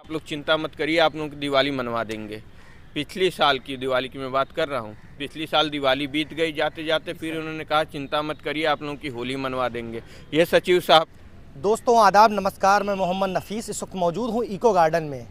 आप लोग चिंता मत करिए, आप लोगों की दिवाली मनवा देंगे। पिछली साल की दिवाली की मैं बात कर रहा हूँ, पिछली साल दिवाली बीत गई जाते जाते, फिर उन्होंने कहा चिंता मत करिए, आप लोगों की होली मनवा देंगे। ये सचिव साहब। दोस्तों आदाब, नमस्कार। मैं मोहम्मद नफीस इस वक्त मौजूद हूँ इको गार्डन में।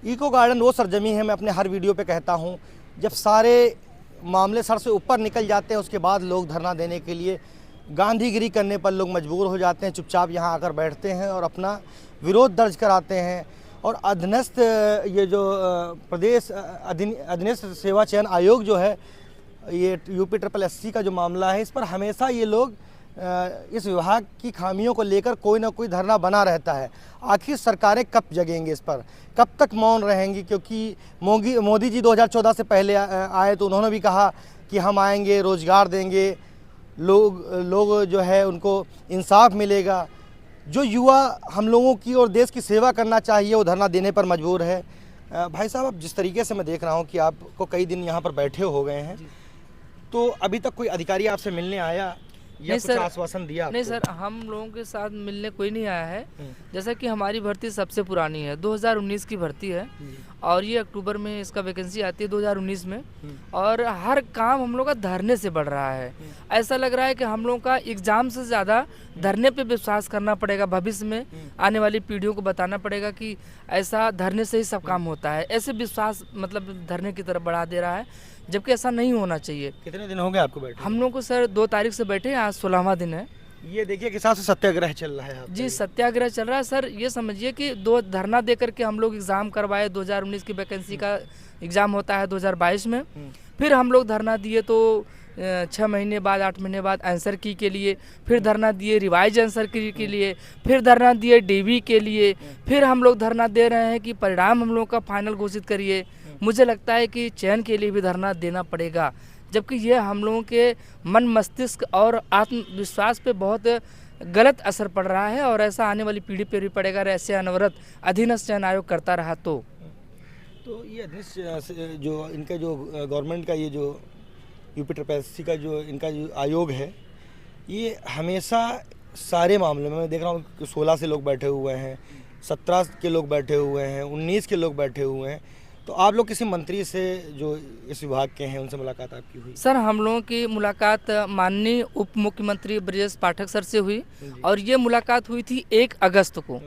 इको गार्डन वो सरजमी है, मैं अपने हर वीडियो पे कहता हूँ, जब सारे मामले सर से ऊपर निकल जाते हैं उसके बाद लोग धरना देने के लिए गांधीगिरी करने पर लोग मजबूर हो जाते हैं, चुपचाप यहाँ आकर बैठते हैं और अपना विरोध दर्ज कराते हैं। और अधीनस्थ ये जो प्रदेश अधीनस्थ सेवा चयन आयोग जो है, ये UPSSC का जो मामला है, इस पर हमेशा ये लोग इस विभाग की खामियों को लेकर कोई ना कोई धरना बना रहता है। आखिर सरकारें कब जगेंगे इस पर, कब तक मौन रहेंगी? क्योंकि मोदी जी 2014 से पहले आए तो उन्होंने भी कहा कि हम आएंगे, रोज़गार देंगे, लोग जो है उनको इंसाफ मिलेगा। जो युवा हम लोगों की और देश की सेवा करना चाहिए वो धरना देने पर मजबूर है। भाई साहब, अब जिस तरीके से मैं देख रहा हूँ कि आपको कई दिन यहाँ पर बैठे हो गए हैं, तो अभी तक कोई अधिकारी आपसे मिलने आया या कुछ आश्वासन दिया आपको? नहीं सर, हम लोगों के साथ मिलने कोई नहीं आया है। जैसा कि हमारी भर्ती सबसे पुरानी है, 2019 की भर्ती है और ये अक्टूबर में इसका वैकेंसी आती है 2019 में। और हर काम हम लोग का धरने से बढ़ रहा है। ऐसा लग रहा है कि हम लोग का एग्जाम से ज़्यादा धरने पे विश्वास करना पड़ेगा। भविष्य में आने वाली पीढ़ियों को बताना पड़ेगा कि ऐसा धरने से ही सब काम होता है। ऐसे विश्वास मतलब धरने की तरफ बढ़ा दे रहा है, जबकि ऐसा नहीं होना चाहिए। कितने दिन हो गए आपको बैठे? हम लोग को सर 2 तारीख से बैठे, आज 16वां दिन है। ये देखिए किस हिसाब से सत्याग्रह चल रहा है जी, सत्याग्रह चल रहा है सर। ये समझिए कि 2 धरना दे करके हम लोग एग्ज़ाम करवाए। 2019 की वैकेंसी का एग्ज़ाम होता है 2022 में। फिर हम लोग धरना दिए तो 6 महीने बाद 8 महीने बाद आंसर की के लिए, फिर धरना दिए रिवाइज आंसर की के लिए, फिर धरना दिए DB के लिए, फिर हम लोग धरना दे रहे हैं कि परिणाम हम लोग का फाइनल घोषित करिए। मुझे लगता है कि चयन के लिए भी धरना देना पड़ेगा, जबकि ये हम लोगों के मन मस्तिष्क और आत्मविश्वास पे बहुत गलत असर पड़ रहा है और ऐसा आने वाली पीढ़ी पर भी पड़ेगा। ऐसे अनवरत अधीनस्थ चयन आयोग करता रहा तो ये अधीनस्थ जो इनका जो गवर्नमेंट का ये जो UPSSC का जो इनका जो आयोग है, ये हमेशा सारे मामलों में मैं देख रहा हूँ कि 16 से लोग बैठे हुए हैं, 17 के लोग बैठे हुए हैं, 19 के लोग बैठे हुए हैं। तो आप लोग किसी मंत्री से जो इस विभाग के हैं उनसे मुलाकात आपकी हुई? सर, हम लोगों की मुलाकात माननीय उप मुख्यमंत्री ब्रजेश पाठक सर से हुई और ये मुलाकात हुई थी 1 अगस्त को।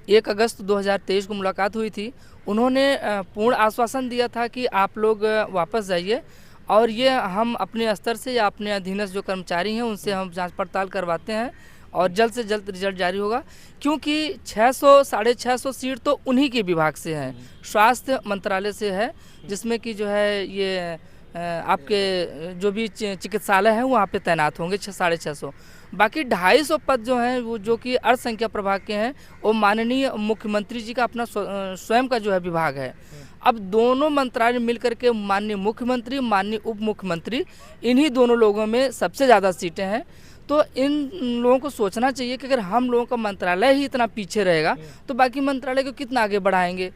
1 अगस्त 2023 को मुलाकात हुई थी। उन्होंने पूर्ण आश्वासन दिया था कि आप लोग वापस जाइए और ये हम अपने स्तर से या अपने अधीनस्थ जो कर्मचारी हैं उनसे हम जांच पड़ताल करवाते हैं और जल्द से जल्द रिजल्ट जारी होगा। क्योंकि 600 साढ़े 600 सीट तो उन्हीं के विभाग से है, स्वास्थ्य मंत्रालय से है, जिसमें कि जो है ये आपके जो भी चिकित्सालय हैं वहाँ पे तैनात होंगे 650 बाकी 250 पद जो हैं वो जो कि अर्ध संख्या प्रभाग के हैं, वो माननीय मुख्यमंत्री जी का अपना स्वयं का जो है विभाग है। अब दोनों मंत्रालय मिलकर के माननीय मुख्यमंत्री, माननीय उप मुख्यमंत्री, इन्हीं दोनों लोगों में सबसे ज़्यादा सीटें हैं। तो इन लोगों को सोचना चाहिए कि अगर हम लोगों का मंत्रालय ही इतना पीछे रहेगा तो बाकी मंत्रालय को कितना आगे बढ़ाएंगे।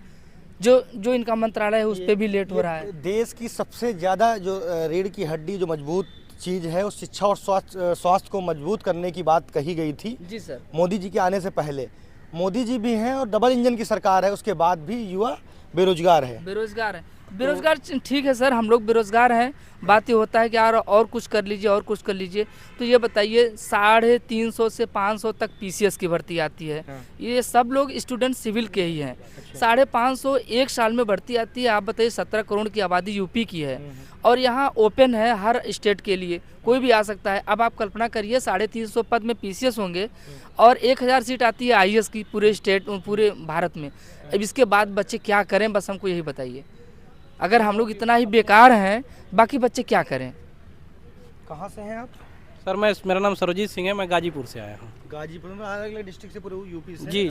जो इनका मंत्रालय है उस पर भी लेट हो रहा है। देश की सबसे ज़्यादा जो रीढ़ की हड्डी जो मजबूत चीज़ है वो शिक्षा और स्वास्थ्य को मजबूत करने की बात कही गई थी। जी सर, मोदी जी के आने से पहले। मोदी जी भी हैं और डबल इंजन की सरकार है, उसके बाद भी युवा बेरोजगार है। बेरोजगार ठीक है सर, हम लोग बेरोजगार हैं। बात ये होता है कि यार और कुछ कर लीजिए और कुछ कर लीजिए। तो ये बताइए 350 से 500 तक PCS की भर्ती आती है। ये सब लोग स्टूडेंट सिविल के ही हैं। 550 एक साल में भर्ती आती है। आप बताइए 17 करोड़ की आबादी यूपी की है और यहाँ ओपन है हर स्टेट के लिए, कोई भी आ सकता है। अब आप कल्पना करिए 350 पद में PCS होंगे और 1000 सीट आती है IAS की पूरे भारत में। अब इसके बाद बच्चे क्या करें, बस हमको यही बताइए। अगर हम लोग इतना ही बेकार हैं, बाकी बच्चे क्या करें? कहाँ से हैं आप? सर मेरा नाम सर्वजीत सिंह है, मैं गाजीपुर से आया हूँ। गाजीपुर में अलग अलग डिस्ट्रिक्ट से पूरे यूपी से? जी,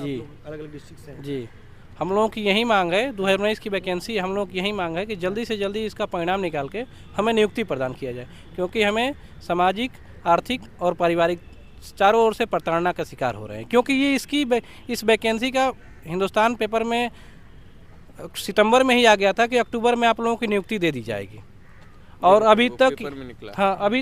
अलग अलग डिस्ट्रिक्ट से जी। हम लोगों की यही मांग है, 2019 की वैकेंसी, हम लोग की यही मांग है कि जल्दी से जल्दी इसका परिणाम निकाल के हमें नियुक्ति प्रदान किया जाए, क्योंकि हमें सामाजिक, आर्थिक और पारिवारिक चारों ओर से प्रताड़ना का शिकार हो रहे हैं। क्योंकि ये इस वैकेंसी का हिंदुस्तान पेपर में सितंबर में ही आ गया था कि अक्टूबर में आप लोगों की नियुक्ति दे दी जाएगी और अभी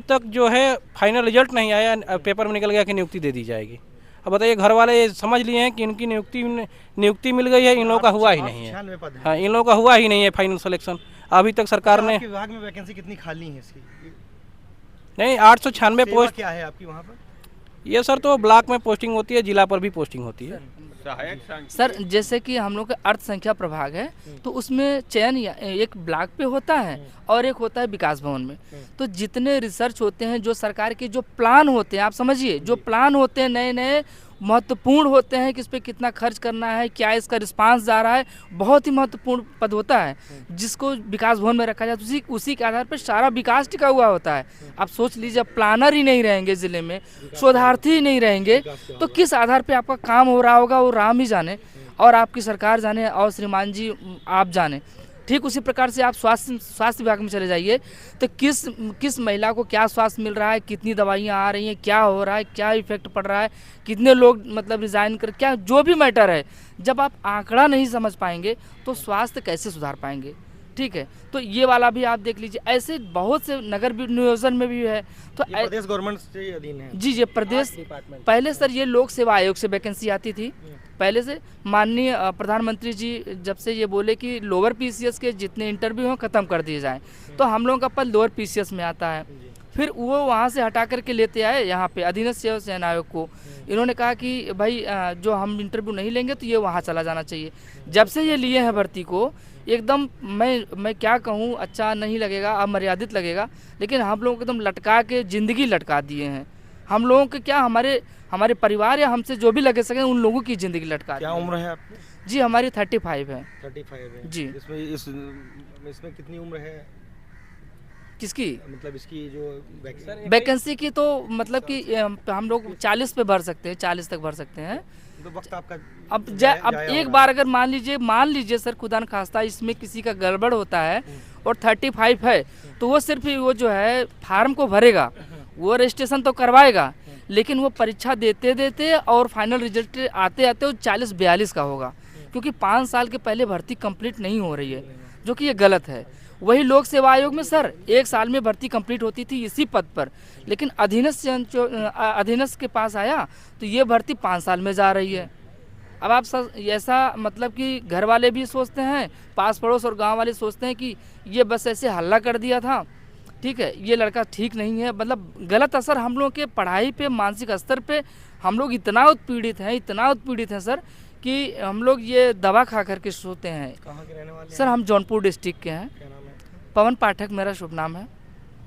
तक जो है फाइनल रिजल्ट नहीं आया, पेपर में निकल गया कि नियुक्ति दे दी जाएगी। अब बताइए घर वाले ये समझ लिए हैं कि इनकी नियुक्ति मिल गई है, इन लोगों का हुआ ही नहीं है। 96 पद हैं। हाँ, इन लोगों का हुआ ही नहीं है फाइनल सिलेक्शन अभी तक सरकार ने। आपके विभाग में वैकेंसी कितनी खाली है इसकी? नहीं, 896 सेवा पोस्ट। क्या है आपकी वहाँ पर? ये सर तो ब्लॉक में पोस्टिंग होती है, जिला पर भी पोस्टिंग होती है। सहायक सांख्यिकी सर जैसे कि हम लोग का अर्थ संख्या प्रभाग है तो उसमें चयन एक ब्लॉक पे होता है और एक होता है विकास भवन में। तो जितने रिसर्च होते हैं, जो सरकार के जो प्लान होते हैं, आप समझिए जो प्लान होते हैं नए नए महत्वपूर्ण होते हैं कि इस पर कितना खर्च करना है, क्या इसका रिस्पांस जा रहा है, बहुत ही महत्वपूर्ण पद होता है जिसको विकास भवन में रखा जाए। तो उसी के आधार पर सारा विकास टिका हुआ होता है। आप सोच लीजिए, प्लानर ही नहीं रहेंगे ज़िले में, शोधार्थी ही नहीं रहेंगे, तो किस आधार पे आपका काम हो रहा होगा वो राम ही जाने और आपकी सरकार जाने और श्रीमान जी आप जाने। ठीक उसी प्रकार से आप स्वास्थ्य विभाग में चले जाइए तो किस महिला को क्या स्वास्थ्य मिल रहा है, कितनी दवाइयाँ आ रही हैं, क्या हो रहा है, क्या इफेक्ट पड़ रहा है, कितने लोग मतलब रिज़ाइन कर, क्या जो भी मैटर है, जब आप आंकड़ा नहीं समझ पाएंगे तो स्वास्थ्य कैसे सुधार पाएंगे। ठीक है, तो ये वाला भी आप देख लीजिए। ऐसे बहुत से नगर नियोजन में भी है। तो ये प्रदेश गवर्नमेंट के अधीन है? जी, ये प्रदेश पहले सर ये लोक सेवा आयोग से वैकेंसी आती थी पहले से। माननीय प्रधानमंत्री जी जब से ये बोले कि लोअर पीसीएस के जितने इंटरव्यू हैं ख़त्म कर दिए जाएं, तो हम लोगों का पद लोअर पीसीएस में आता है। फिर वो वहाँ से हटा करके लेते आए यहाँ पे अधीनस्थ सेवा चयन आयोग को। इन्होंने कहा कि भाई जो हम इंटरव्यू नहीं लेंगे तो ये वहाँ चला जाना चाहिए। जब से ये लिए हैं भर्ती को, एकदम मैं क्या कहूँ, अच्छा नहीं लगेगा, अमर्यादित लगेगा, लेकिन हम लोगों को एकदम लटका के ज़िंदगी लटका दिए हैं। हम लोगों के क्या, हमारे परिवार या हमसे जो भी लगे सके उन लोगों की ज़िंदगी लटका। क्या उम्र है आपकी? जी हमारी 35 है। 35 है जी। इसमें कितनी उम्र है किसकी? मतलब इसकी जो वैकेंसी की तो मतलब कि हम लोग 40 पे भर सकते हैं, 40 तक भर सकते हैं। तो वक्त आपका अब एक बार अगर मान लीजिए सर खुदा न खास्ता इसमें किसी का गड़बड़ होता है और 35 है तो वो सिर्फ वो जो है फार्म को भरेगा, वो रजिस्ट्रेशन तो करवाएगा, लेकिन वो परीक्षा देते और फाइनल रिजल्ट आते वो 40-42 का होगा, क्योंकि 5 साल के पहले भर्ती कंप्लीट नहीं हो रही है, जो कि ये गलत है। वही लोक सेवा आयोग में सर 1 साल में भर्ती कंप्लीट होती थी इसी पद पर, लेकिन अधीनस्थ के पास आया तो ये भर्ती 5 साल में जा रही है। अब आप ऐसा मतलब कि घर वाले भी सोचते हैं, पास पड़ोस और गांव वाले सोचते हैं कि ये बस ऐसे हल्ला कर दिया था, ठीक है, ये लड़का ठीक नहीं है। मतलब गलत असर हम लोग के पढ़ाई पे, मानसिक स्तर पे हम लोग इतना उत्पीड़ित हैं सर कि हम लोग ये दवा खा करके सोते हैं। कहाँ के रहने वाले हैं? सर हम जौनपुर डिस्ट्रिक्ट के हैं। क्या नाम है? पवन पाठक मेरा शुभ नाम है।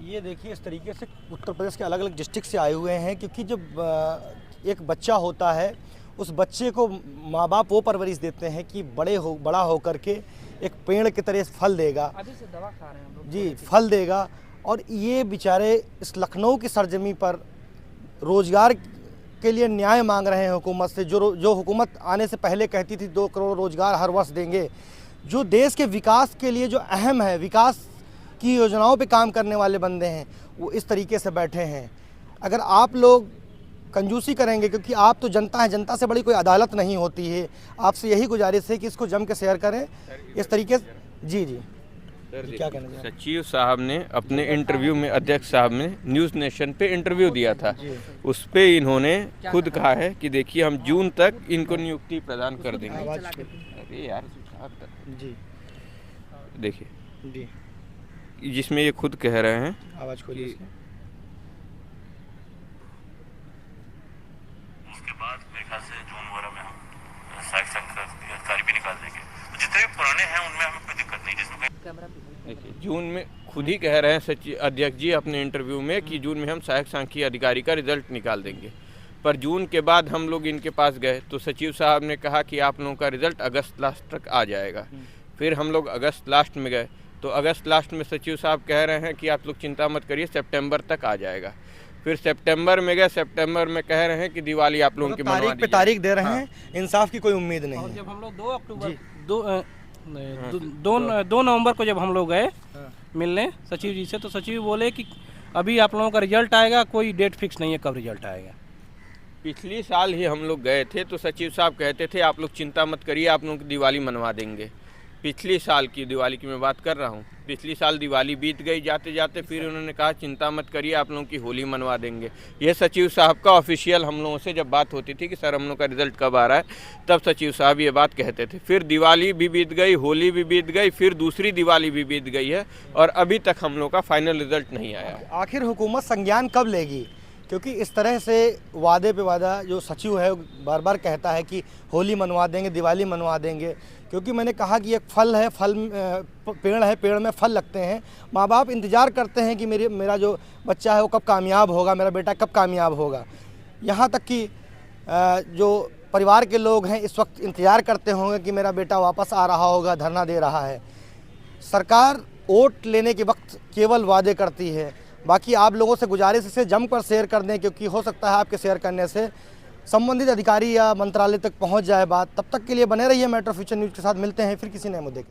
ये देखिए, इस तरीके से उत्तर प्रदेश के अलग अलग डिस्ट्रिक्ट से आए हुए हैं, क्योंकि जब एक बच्चा होता है उस बच्चे को माँ बाप वो परवरिश देते हैं कि बड़ा हो करके एक पेड़ की तरह फल देगा। अभी से दवा खा रहे हैं हम लोग। जी, फल देगा। और ये बेचारे इस लखनऊ की सरजमी पर रोजगार के लिए न्याय मांग रहे हैं हुकूमत से, जो हुकूमत आने से पहले कहती थी 2 करोड़ रोजगार हर वर्ष देंगे। जो देश के विकास के लिए जो अहम है, विकास की योजनाओं पे काम करने वाले बंदे हैं, वो इस तरीके से बैठे हैं। अगर आप लोग कंजूसी करेंगे, क्योंकि आप तो जनता है, जनता से बड़ी कोई अदालत नहीं होती है, आपसे यही गुजारिश है कि इसको जम के शेयर करें इस तरीके से। जी जी, क्या कहना चाहिए? सचिव साहब ने अपने इंटरव्यू में, अध्यक्ष साहब ने न्यूज़ नेशन पे इंटरव्यू दिया था, उस पे इन्होंने खुद कहा है कि देखिए हम जून तक इनको नियुक्ति प्रदान कर देंगे। अरे यार जी, देखिए जी, जिसमें ये खुद कह रहे हैं, आवाज़ खोलिए। उसके बाद मेरे ख्याल से जून वगैरह में हम सहायक संघ भी निकाल देंगे। जितने भी पुराने हैं उनमें हमें कोई दिक्कत नहीं, जिसमें देखिए जून में खुद ही कह रहे हैं सचिव अध्यक्ष जी अपने इंटरव्यू में कि जून में हम सहायक सांख्यिकी अधिकारी का रिजल्ट निकाल देंगे। पर जून के बाद हम लोग इनके पास गए तो सचिव साहब ने कहा कि आप लोगों का रिजल्ट अगस्त लास्ट तक आ जाएगा। फिर हम लोग अगस्त लास्ट में गए तो अगस्त लास्ट में सचिव साहब कह रहे हैं कि आप लोग चिंता मत करिए, सितंबर तक आ जाएगा। फिर सितंबर में गए, सितंबर में कह रहे हैं कि दिवाली आप लोगों की मनवा तारीख पे दी तारीख दे रहे हैं, इंसाफ की कोई उम्मीद नहीं और है। जब हम लोग 2 अक्टूबर 2 नवंबर को जब हम लोग गए मिलने सचिव जी से, तो सचिव बोले कि अभी आप लोगों का रिजल्ट आएगा, कोई डेट फिक्स नहीं है कब रिजल्ट आएगा। पिछली साल ही हम लोग गए थे तो सचिव साहब कहते थे आप लोग चिंता मत करिए, आप लोगों की दिवाली मनवा देंगे। पिछली साल की दिवाली की मैं बात कर रहा हूँ। पिछली साल दिवाली बीत गई जाते जाते, फिर उन्होंने कहा चिंता मत करिए, आप लोगों की होली मनवा देंगे। ये सचिव साहब का ऑफिशियल हम लोगों से जब बात होती थी कि सर हम लोग का रिज़ल्ट कब आ रहा है, तब सचिव साहब ये बात कहते थे। फिर दिवाली भी बीत गई, होली भी बीत गई, फिर दूसरी दिवाली भी बीत गई है और अभी तक हम लोग का फाइनल रिज़ल्ट नहीं आया है। आखिर हुकूमत संज्ञान कब लेगी? क्योंकि इस तरह से वादे पे वादा जो सचिव है बार बार कहता है कि होली मनवा देंगे, दिवाली मनवा देंगे। क्योंकि मैंने कहा कि एक फल है, पेड़ है, पेड़ में फल लगते हैं। माँ बाप इंतज़ार करते हैं कि मेरा जो बच्चा है वो कब कामयाब होगा, मेरा बेटा कब कामयाब होगा। यहाँ तक कि जो परिवार के लोग हैं इस वक्त इंतज़ार करते होंगे कि मेरा बेटा वापस आ रहा होगा, धरना दे रहा है। सरकार वोट लेने के वक्त केवल वादे करती है। बाकी आप लोगों से गुजारिश इसे जमकर शेयर कर दें, क्योंकि हो सकता है आपके शेयर करने से संबंधित अधिकारी या मंत्रालय तक पहुंच जाए बात। तब तक के लिए बने रहिए मेट्रो फ्यूचर न्यूज़ के साथ। मिलते हैं फिर किसी नए मुद्दे के